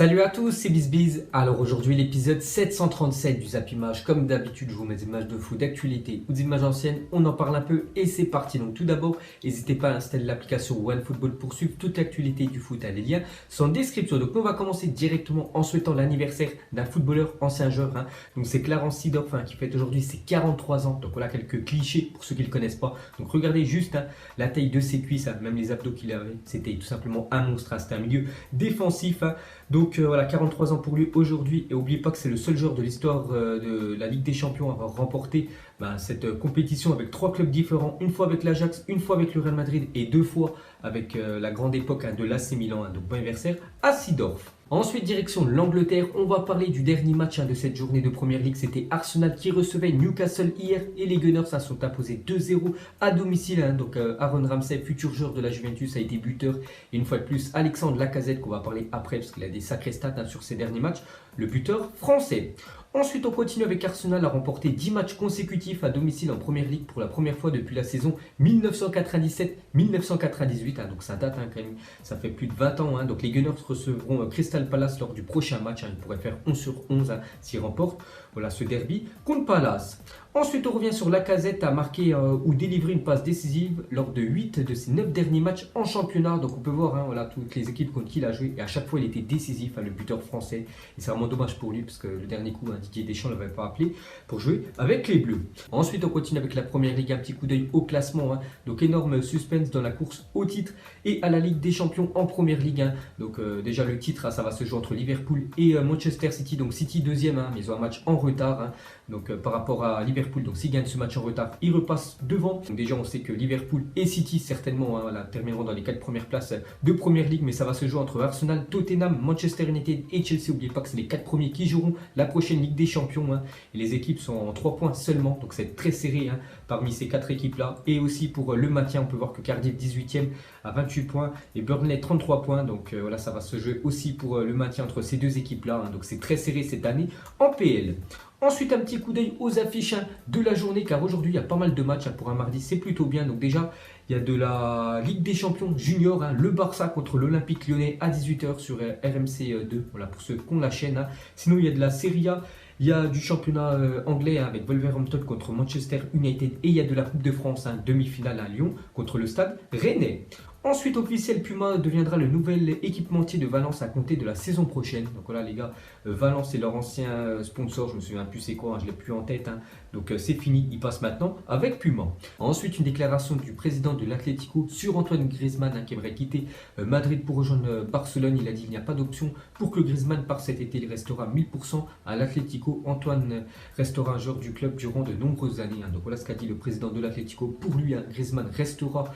Salut à tous, c'est BizBiz. Alors aujourd'hui l'épisode 737 du Zap Image. Comme d'habitude, je vous mets des images de foot d'actualité ou des images anciennes. On en parle un peu et c'est parti. Donc tout d'abord, n'hésitez pas à installer l'application OneFootball pour suivre toute l'actualité du foot. Les liens sont en description. Donc on va commencer directement en souhaitant l'anniversaire d'un footballeur ancien joueur. Donc c'est Clarence Seedorf qui fête aujourd'hui ses 43 ans. Donc voilà quelques clichés pour ceux qui ne le connaissent pas. Donc regardez juste la taille de ses cuisses, même les abdos qu'il avait. C'était tout simplement un monstre. C'était un milieu défensif. Donc voilà, 43 ans pour lui aujourd'hui. Et n'oubliez pas que c'est le seul joueur de l'histoire de la Ligue des Champions à avoir remporté cette compétition avec 3 clubs différents. Une fois avec l'Ajax, une fois avec le Real Madrid et 2 fois avec la grande époque de l'AC Milan. Donc bon anniversaire à Seedorf. Ensuite, direction l'Angleterre, on va parler du dernier match de cette journée de Première Ligue. C'était Arsenal qui recevait Newcastle hier et les Gunners sont imposés 2-0 à domicile. Donc Aaron Ramsey, futur joueur de la Juventus, a été buteur. Et une fois de plus, Alexandre Lacazette, qu'on va parler après parce qu'il a des sacrés stats sur ses derniers matchs, le buteur français. Ensuite, on continue avec Arsenal à remporter 10 matchs consécutifs à domicile en Première Ligue pour la première fois depuis la saison 1997-1998. Donc ça date quand même, ça fait plus de 20 ans. Donc les Gunners recevront Crystal Palace lors du prochain match. Ils pourraient faire 11 sur 11 s'ils remportent ce derby contre Palace. Ensuite, on revient sur Lacazette à marquer ou délivrer une passe décisive lors de 8 de ses 9 derniers matchs en championnat. Donc on peut voir toutes les équipes contre qui il a joué et à chaque fois il était décisif, le buteur français. Et c'est vraiment dommage pour lui parce que le dernier coup, Didier Deschamps ne l'avait pas appelé pour jouer avec les Bleus. Ensuite, on continue avec la Première Ligue, un petit coup d'œil au classement. Donc énorme suspense dans la course au titre et à la Ligue des Champions en Première Ligue. Donc déjà le titre, ça va se jouer entre Liverpool et Manchester City. Donc City deuxième, mais ils ont un match en retard. Donc par rapport à Liverpool, donc s'ils gagnent ce match en retard, ils repassent devant. Donc déjà on sait que Liverpool et City certainement termineront dans les 4 premières places de Première Ligue, mais ça va se jouer entre Arsenal, Tottenham, Manchester United et Chelsea. N'oubliez pas que c'est les 4 premiers qui joueront la prochaine Ligue des Champions. Et les équipes sont en 3 points seulement, donc c'est très serré parmi ces 4 équipes-là. Et aussi pour le maintien, on peut voir que Cardiff 18e à 28 points et Burnley 33 points. Donc voilà, ça va se jouer aussi pour le maintien entre ces deux équipes-là. Donc c'est très serré cette année en PL. Ensuite, un petit coup d'œil aux affiches de la journée, car aujourd'hui, il y a pas mal de matchs pour un mardi, c'est plutôt bien. Donc déjà, il y a de la Ligue des Champions junior, le Barça contre l'Olympique Lyonnais à 18h sur RMC 2, voilà, pour ceux qui ont la chaîne. Sinon, il y a de la Serie A, il y a du championnat anglais avec Wolverhampton contre Manchester United et il y a de la Coupe de France, demi-finale à Lyon contre le Stade Rennais. Ensuite, officiel, Puma deviendra le nouvel équipementier de Valence à compter de la saison prochaine. Donc voilà les gars, Valence est leur ancien sponsor, je me souviens plus c'est quoi, je l'ai plus en tête. Donc c'est fini, il passe maintenant avec Puma. Ensuite, une déclaration du président de l'Atlético sur Antoine Griezmann qui aimerait quitter Madrid pour rejoindre Barcelone. Il a dit qu'il n'y a pas d'option pour que Griezmann parte cet été, il restera 1000% à l'Atlético. Antoine restera un joueur du club durant de nombreuses années. Donc voilà ce qu'a dit le président de l'Atlético. Pour lui, Griezmann restera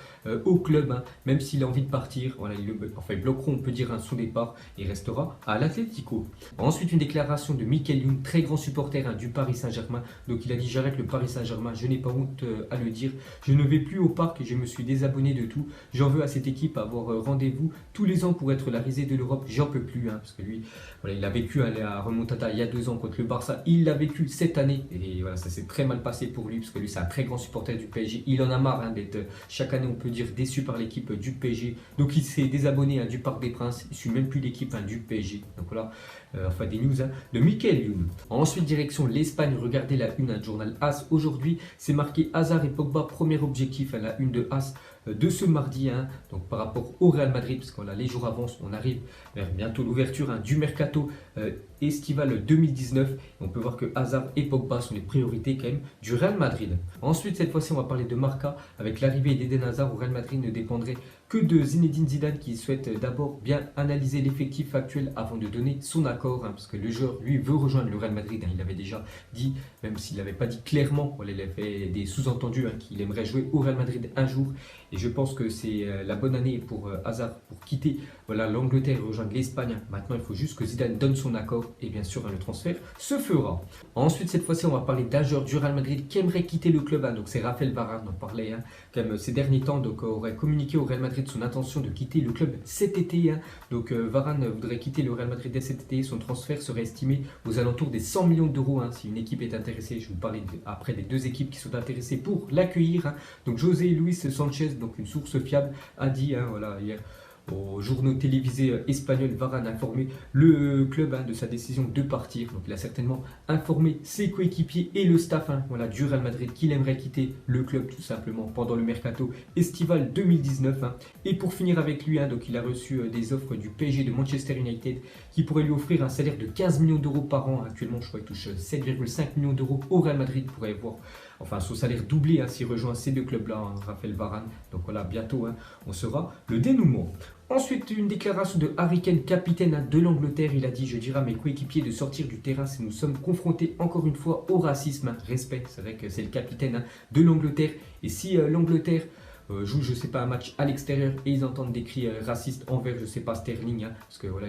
au club, même s'il a envie de partir. Voilà, ils bloqueront, on peut dire, son départ et restera à l'Atlético. Ensuite, une déclaration de Michael Youn, très grand supporter du Paris Saint-Germain. Donc il a dit: j'arrête le Paris Saint-Germain, je n'ai pas honte à le dire. Je ne vais plus au parc, je me suis désabonné de tout. J'en veux à cette équipe avoir rendez-vous tous les ans pour être la risée de l'Europe. J'en peux plus, parce que lui, voilà, il a vécu à remontada il y a 2 ans contre le Barça. Il l'a vécu cette année et voilà, ça s'est très mal passé pour lui parce que lui, c'est un très grand supporter du PSG. Il en a marre d'être chaque année, on peut dire, déçu par l'équipe du PSG. Donc il s'est désabonné du Parc des Princes. Il ne suit même plus l'équipe du PSG. Donc voilà, des news de Michael Youn. Ensuite, direction l'Espagne. Regardez la une du journal AS. Aujourd'hui, c'est marqué Hazard et Pogba. Premier objectif à la une de AS de ce mardi, donc par rapport au Real Madrid, parce que les jours avancent, on arrive vers bientôt l'ouverture du mercato estival 2019. Et on peut voir que Hazard et Pogba sont les priorités quand même du Real Madrid. Ensuite, cette fois-ci, on va parler de Marca avec l'arrivée d'Eden Hazard au Real Madrid ne dépendrait que de Zinedine Zidane qui souhaite d'abord bien analyser l'effectif actuel avant de donner son accord, parce que le joueur, lui, veut rejoindre le Real Madrid. Il avait déjà dit, même s'il n'avait pas dit clairement, voilà, il avait des sous-entendus qu'il aimerait jouer au Real Madrid un jour. Et je pense que c'est la bonne année pour Hazard pour quitter l'Angleterre et rejoindre l'Espagne. Maintenant, il faut juste que Zidane donne son accord et bien sûr, le transfert se fera. Ensuite, cette fois-ci, on va parler d'un joueur du Real Madrid qui aimerait quitter le club. Donc, c'est Raphaël Varane, on en parlait quand même ces derniers temps. Donc, aurait communiqué au Real Madrid son intention de quitter le club cet été. Donc, Varane voudrait quitter le Real Madrid dès cet été. Son transfert serait estimé aux alentours des 100 millions d'euros. Si une équipe est intéressée, je vais vous parler après des 2 équipes qui sont intéressées pour l'accueillir. Donc, José Luis Sanchez, donc une source fiable, a dit voilà, hier aux journaux télévisés espagnols, Varane a informé le club de sa décision de partir. Donc il a certainement informé ses coéquipiers et le staff voilà, du Real Madrid qu'il aimerait quitter le club tout simplement pendant le mercato estival 2019. Et pour finir avec lui, donc il a reçu des offres du PSG, de Manchester United, qui pourrait lui offrir un salaire de 15 millions d'euros par an. Actuellement, je crois qu'il touche 7,5 millions d'euros au Real Madrid. Pourrait voir son salaire doublé s'il rejoint ces deux clubs-là, Raphaël Varane. Donc voilà, bientôt, on saura le dénouement. Ensuite, une déclaration de Harry Kane, capitaine de l'Angleterre. Il a dit: je dirai à mes coéquipiers de sortir du terrain si nous sommes confrontés encore une fois au racisme. Respect, c'est vrai que c'est le capitaine de l'Angleterre. Et si l'Angleterre joue, je sais pas, un match à l'extérieur et ils entendent des cris racistes envers, je sais pas, Sterling, parce que voilà,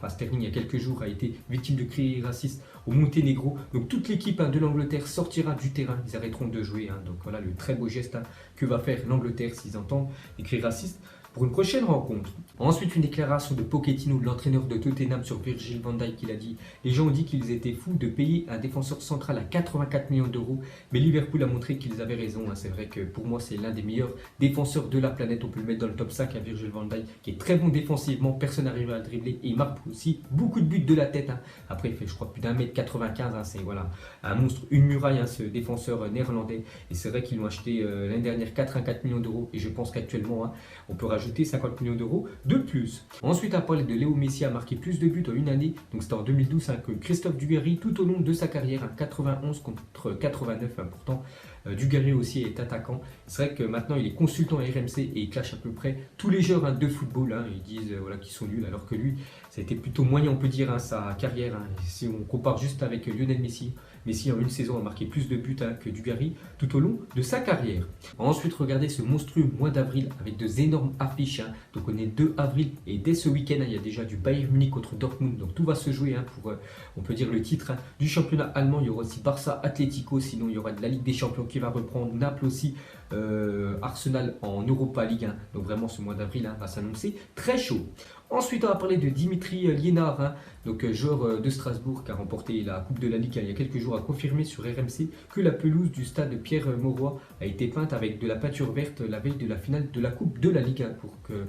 Sterling, il y a quelques jours, a été victime de cris racistes au Monténégro. Donc toute l'équipe de l'Angleterre sortira du terrain, ils arrêteront de jouer. Donc voilà le très beau geste que va faire l'Angleterre s'ils entendent des cris racistes pour une prochaine rencontre. Ensuite, une déclaration de Pochettino, l'entraîneur de Tottenham, sur Virgil van Dijk. Il a dit: les gens ont dit qu'ils étaient fous de payer un défenseur central à 84 millions d'euros, mais Liverpool a montré qu'ils avaient raison. C'est vrai que pour moi, c'est l'un des meilleurs défenseurs de la planète. On peut le mettre dans le top 5 à Virgil van Dijk, qui est très bon défensivement, personne n'arrive à le dribbler et il marque aussi beaucoup de buts de la tête. Après, il fait, je crois, plus d'1m95. C'est voilà, un monstre, une muraille, ce défenseur néerlandais. Et c'est vrai qu'ils l'ont acheté l'année dernière 84 millions d'euros et je pense qu'actuellement, on peut rajouter 50 millions d'euros de plus. Ensuite, à parler de Léo Messi, a marqué plus de buts en une année. Donc c'était en 2012 que Christophe Dugarry tout au long de sa carrière, 91 contre 89. Pourtant, Dugarry aussi est attaquant. C'est vrai que maintenant il est consultant à RMC et il clash à peu près tous les joueurs de football. Ils disent voilà, qu'ils sont nuls, alors que lui, ça a été plutôt moyen, on peut dire, sa carrière. Si on compare juste avec Lionel Messi, Messi en une saison a marqué plus de buts que Dugarry tout au long de sa carrière. Ensuite, regardez ce monstrueux mois d'avril avec deux énormes affiches. Donc on est 2 avril et dès ce week-end, il y a déjà du Bayern Munich contre Dortmund. Donc tout va se jouer pour, on peut dire, le titre du championnat allemand. Il y aura aussi Barça Atlético, sinon il y aura de la Ligue des Champions qui va reprendre, Naples aussi, Arsenal en Europa League. Donc vraiment ce mois d'avril va s'annoncer très chaud. Ensuite, on va parler de Dimitri Liénard, donc joueur de Strasbourg qui a remporté la Coupe de la Ligue il y a quelques jours, a confirmé sur RMC que la pelouse du stade Pierre-Mauroy a été peinte avec de la peinture verte la veille de la finale de la Coupe de la Ligue, pour que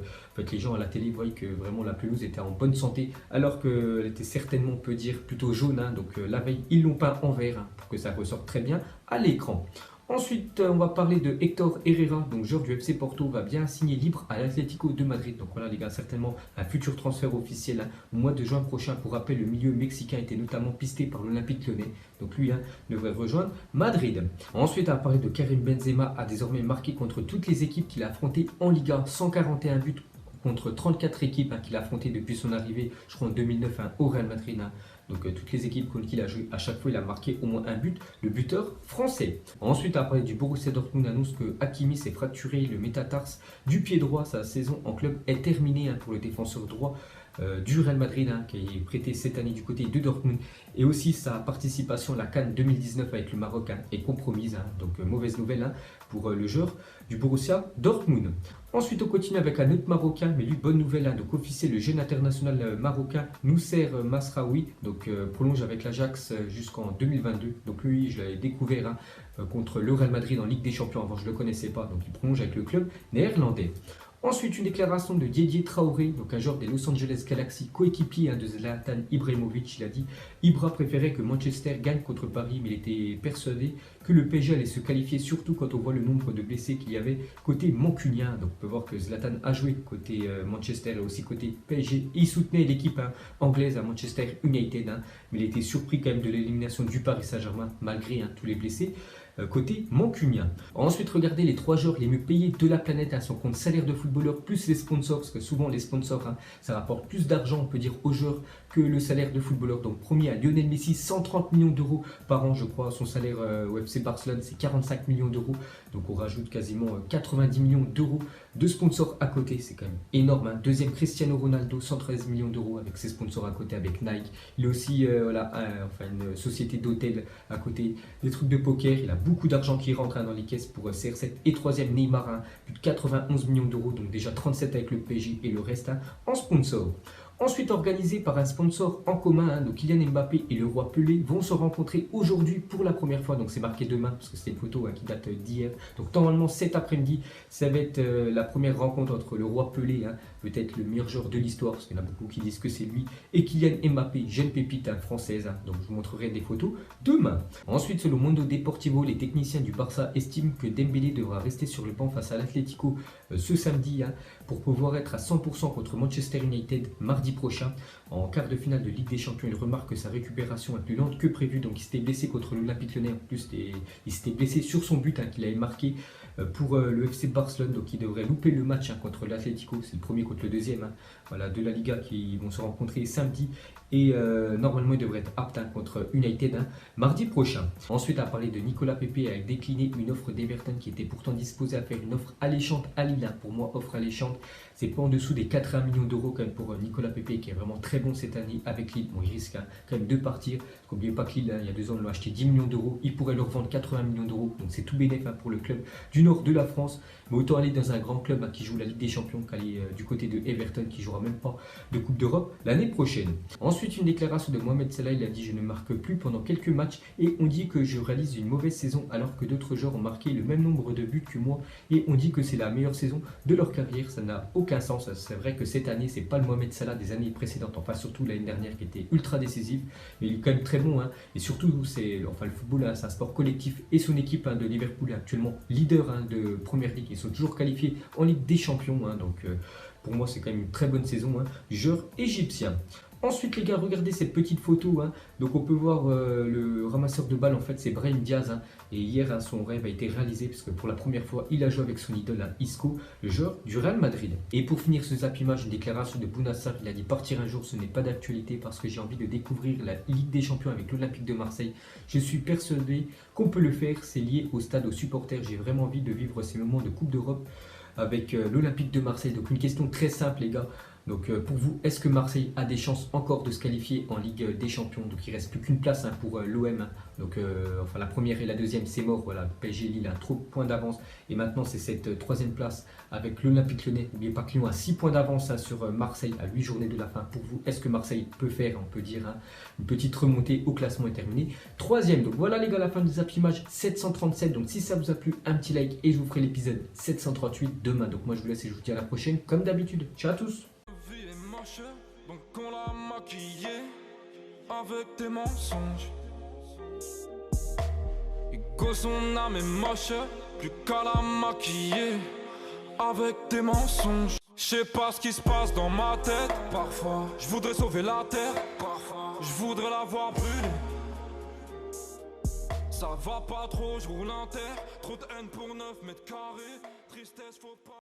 les gens à la télé voient que vraiment la pelouse était en bonne santé, alors qu'elle était certainement, on peut dire, plutôt jaune. Donc la veille, ils l'ont peint en vert pour que ça ressorte très bien à l'écran. Ensuite, on va parler de Héctor Herrera, donc joueur du FC Porto, va bien signer libre à l'Atlético de Madrid. Donc voilà les gars, certainement un futur transfert officiel au mois de juin prochain. Pour rappel, le milieu mexicain était notamment pisté par l'Olympique Lyonnais. Donc lui devrait rejoindre Madrid. Ensuite, on va parler de Karim Benzema, a désormais marqué contre toutes les équipes qu'il a affrontées en Liga, 141 buts contre 34 équipes qu'il a affrontées depuis son arrivée, je crois en 2009 au Real Madrid. Donc toutes les équipes contre qui il a joué, à chaque fois il a marqué au moins un but, le buteur français. Ensuite, à parler du Borussia Dortmund, annonce que Hakimi s'est fracturé le métatarse du pied droit. Sa saison en club est terminée pour le défenseur droit du Real Madrid, qui est prêté cette année du côté de Dortmund. Et aussi sa participation à la CAN 2019 avec le Maroc est compromise. Donc mauvaise nouvelle pour le joueur du Borussia Dortmund. Ensuite, on continue avec un autre Marocain, mais lui, bonne nouvelle, donc officiel, le jeune international marocain Noussair Masraoui, donc prolonge avec l'Ajax jusqu'en 2022. Donc lui, je l'avais découvert contre le Real Madrid en Ligue des Champions, avant je ne le connaissais pas, donc il prolonge avec le club néerlandais. Ensuite, une déclaration de Didier Traoré, donc un joueur des Los Angeles Galaxy, coéquipier de Zlatan Ibrahimovic. Il a dit: Ibra préférait que Manchester gagne contre Paris, mais il était persuadé que le PSG allait se qualifier, surtout quand on voit le nombre de blessés qu'il y avait côté mancunien. Donc on peut voir que Zlatan a joué côté Manchester et aussi côté PSG. Il soutenait l'équipe anglaise à Manchester United, mais il était surpris quand même de l'élimination du Paris Saint-Germain, malgré tous les blessés côté mancunien. Ensuite, regardez les 3 joueurs les mieux payés de la planète, son compte salaire de footballeur plus les sponsors, parce que souvent les sponsors ça rapporte plus d'argent, on peut dire, aux joueurs que le salaire de footballeur. Donc premier à Lionel Messi, 130 millions d'euros par an, je crois. Son salaire au FC Barcelone, c'est 45 millions d'euros. Donc on rajoute quasiment 90 millions d'euros de sponsors à côté, c'est quand même énorme. Deuxième, Cristiano Ronaldo, 113 millions d'euros avec ses sponsors à côté, avec Nike. Il a aussi une société d'hôtel à côté, des trucs de poker. Il a beaucoup d'argent qui rentre dans les caisses pour CR7. Et troisième, Neymar, plus de 91 millions d'euros, donc déjà 37 avec le PSG et le reste en sponsor. Ensuite, organisé par un sponsor en commun, hein, donc Kylian Mbappé et le roi Pelé vont se rencontrer aujourd'hui pour la première fois. Donc c'est marqué demain parce que c'était une photo qui date d'hier. Donc normalement cet après-midi, ça va être la première rencontre entre le roi Pelé, hein, peut-être le meilleur joueur de l'histoire, parce qu'il y en a beaucoup qui disent que c'est lui, et Kylian Mbappé, jeune pépite française. Hein. Donc je vous montrerai des photos demain. Ensuite, selon Mundo Deportivo, les techniciens du Barça estiment que Dembélé devra rester sur le banc face à l'Atlético ce samedi, hein, pour pouvoir être à 100% contre Manchester United mardi prochain. En quart de finale de Ligue des Champions, il remarque que sa récupération est plus lente que prévu. Donc il s'était blessé contre l'Olympique Lyonnais. En plus, il s'était blessé sur son but qu'il avait marqué pour le FC Barcelone. Donc il devrait louper le match contre l'Atlético. C'est le premier contre le deuxième, hein, voilà, de la Liga qui vont se rencontrer samedi. Et normalement, il devrait être apte contre United mardi prochain. Ensuite, à parler de Nicolas Pepe, a décliné une offre d'Everton qui était pourtant disposé à faire une offre alléchante à Lille. Pour moi, offre alléchante, c'est pas en dessous des 80 millions d'euros quand même pour Nicolas Pepe qui est vraiment très bon cette année avec Lille. Bon, il risque quand même de partir. N'oubliez pas que Lille, il y a 2 ans, ils l'ont acheté 10 millions d'euros. Il pourrait leur vendre 80 millions d'euros. Donc c'est tout bénéf pour le club du nord de la France. Mais autant aller dans un grand club qui joue la Ligue des Champions qu'aller du côté de Everton qui jouera même pas de Coupe d'Europe l'année prochaine. Ensuite, une déclaration de Mohamed Salah. Il a dit: je ne marque plus pendant quelques matchs et on dit que je réalise une mauvaise saison alors que d'autres joueurs ont marqué le même nombre de buts que moi et on dit que c'est la meilleure saison de leur carrière. Ça n'a aucun sens. C'est vrai que cette année, c'est pas le Mohamed Salah des années précédentes, enfin surtout l'année dernière qui était ultra décisive, mais il est quand même très bon, hein. Et surtout, le football, c'est un sport collectif et son équipe de Liverpool est actuellement leader de Première Ligue. Ils sont toujours qualifiés en Ligue des Champions, donc pour moi, c'est quand même une très bonne saison du joueur égyptien. Ensuite les gars, regardez cette petite photo, donc on peut voir le ramasseur de balles, en fait c'est Brahim Diaz, et hier son rêve a été réalisé parce que pour la première fois il a joué avec son idole Isco, le joueur du Real Madrid. Et pour finir ce zap image, une déclaration de Bouna Sarr. Il a dit: partir un jour ce n'est pas d'actualité parce que j'ai envie de découvrir la Ligue des Champions avec l'Olympique de Marseille. Je suis persuadé qu'on peut le faire, c'est lié au stade, aux supporters. J'ai vraiment envie de vivre ces moments de Coupe d'Europe avec l'Olympique de Marseille. Donc une question très simple les gars. Donc pour vous, est-ce que Marseille a des chances encore de se qualifier en Ligue des Champions? Donc il ne reste plus qu'une place pour l'OM. Donc la première et la deuxième, c'est mort. Voilà, PSG Lille a trop de points d'avance. Et maintenant, c'est cette troisième place avec l'Olympique Lyonnais. N'oubliez pas que Lyon a 6 points d'avance sur Marseille à 8 journées de la fin. Pour vous, est-ce que Marseille peut faire, on peut dire, une petite remontée au classement est terminé troisième. Donc voilà les gars, la fin de Zap Image 737. Donc si ça vous a plu, un petit like et je vous ferai l'épisode 738 demain. Donc moi je vous laisse et je vous dis à la prochaine comme d'habitude. Ciao à tous. Donc on l'a maquillé avec tes mensonges. Et que son âme est moche, plus qu'à la maquiller avec tes mensonges. Je sais pas ce qui se passe dans ma tête. Parfois, je voudrais sauver la terre. Parfois, je voudrais la voir brûler. Ça va pas trop, je roule un terre. Trop de haine pour 9 mètres carrés. Tristesse, faut pas.